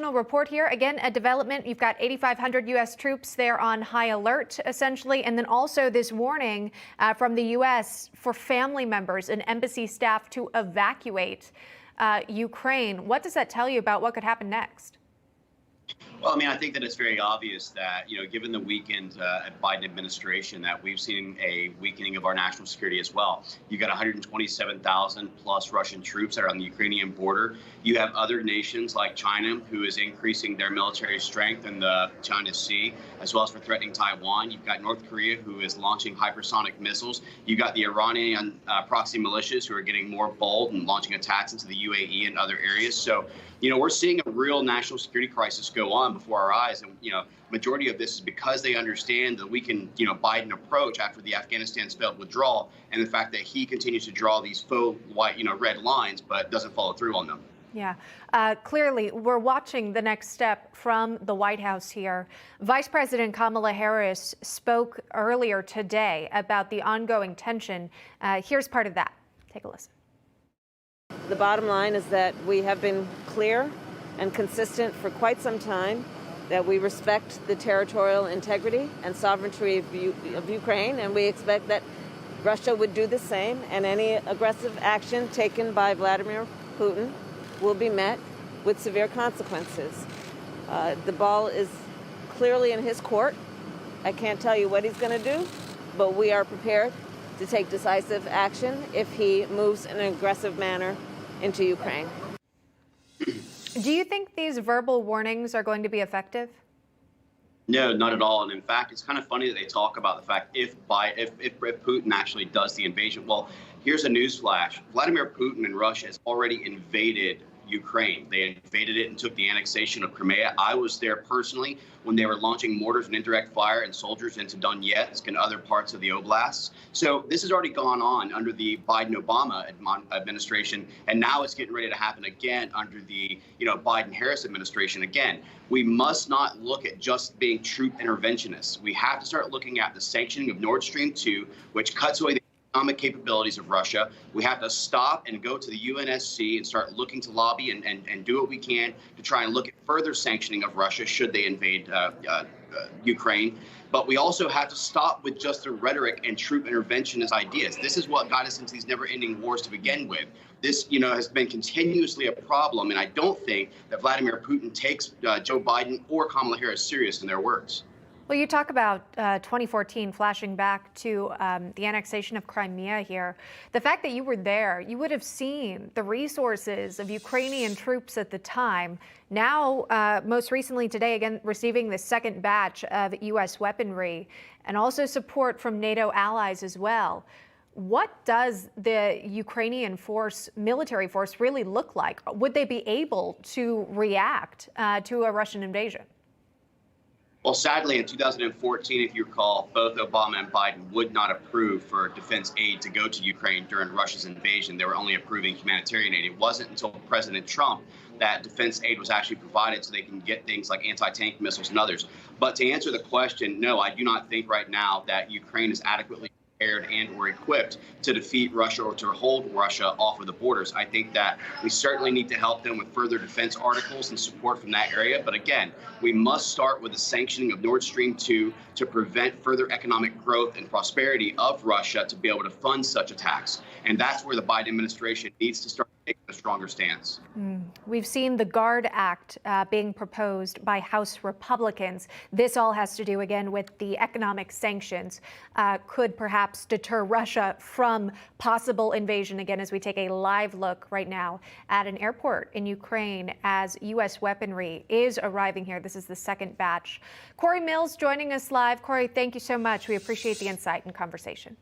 Congressional report here. Again, a development. You've got 8,500 U.S. troops there on high alert, essentially. And then also this warning from the U.S. for family members and embassy staff to evacuate Ukraine. What does that tell you about what could happen next? Well, I mean, I think that it's very obvious that, given the weakened Biden administration, that we've seen a weakening of our national security as well. You've got 127,000 plus Russian troops that are on the Ukrainian border. You have other nations like China, who is increasing their military strength in the China Sea, as well as for threatening Taiwan. You've got North Korea, who is launching hypersonic missiles. You've got the Iranian proxy militias, who are getting more bold and launching attacks into the UAE and other areas. So, we're seeing a real national security crisis go on before our eyes. And, majority of this is because they understand the weakened, Biden approach after the Afghanistan's failed withdrawal, and the fact that he continues to draw these faux white, red lines, but doesn't follow through on them. Yeah, clearly we're watching the next step from the White House here. Vice President Kamala Harris spoke earlier today about the ongoing tension. Here's part of that. Take a listen. The bottom line is that we have been clear and consistent for quite some time that we respect the territorial integrity and sovereignty of Ukraine, and we expect that Russia would do the same, and any aggressive action taken by Vladimir Putin will be met with severe consequences. The ball is clearly in his court. I can't tell you what he's going to do, but we are prepared to take decisive action if he moves in an aggressive manner into Ukraine. Do you think these verbal warnings are going to be effective? No, not at all. And in fact, it's kind of funny that they talk about the fact if Putin actually does the invasion. Well, here's a news flash. Vladimir Putin and Russia has already invaded Ukraine. They invaded it and took the annexation of Crimea. I was there personally when they were launching mortars and indirect fire and soldiers into Donetsk and other parts of the oblasts. So this has already gone on under the Biden-Obama administration, and now it's getting ready to happen again under the Biden-Harris administration. Again, we must not look at just being troop interventionists. We have to start looking at the sanctioning of Nord Stream 2, which cuts away the economic capabilities of Russia. We have to stop and go to the UNSC and start looking to lobby and do what we can to try and look at further sanctioning of Russia should they invade Ukraine. But we also have to stop with just the rhetoric and troop interventionist ideas. This is what got us into these never-ending wars to begin with. This, has been continuously a problem, and I don't think that Vladimir Putin takes Joe Biden or Kamala Harris serious in their words. Well, you talk about 2014, flashing back to the annexation of Crimea here. The fact that you were there, you would have seen the resources of Ukrainian troops at the time. Now, most recently today, again, receiving the second batch of U.S. weaponry and also support from NATO allies as well. What does the Ukrainian military force really look like? Would they be able to react to a Russian invasion? Well, sadly, in 2014, if you recall, both Obama and Biden would not approve for defense aid to go to Ukraine during Russia's invasion. They were only approving humanitarian aid. It wasn't until President Trump that defense aid was actually provided so they can get things like anti-tank missiles and others. But to answer the question, no, I do not think right now that Ukraine is adequately prepared and or equipped to defeat Russia or to hold Russia off of the borders. I think that we certainly need to help them with further defense articles and support from that area. But again, we must start with the sanctioning of Nord Stream 2 to prevent further economic growth and prosperity of Russia to be able to fund such attacks. And that's where the Biden administration needs to start taking a stronger stance. We've seen the GUARD Act being proposed by House Republicans. This all has to do, again, with the economic sanctions. Could perhaps deter Russia from possible invasion, again, as we take a live look right now at an airport in Ukraine as U.S. weaponry is arriving here. This is the second batch. Cory Mills joining us live. Cory, thank you so much. We appreciate the insight and conversation.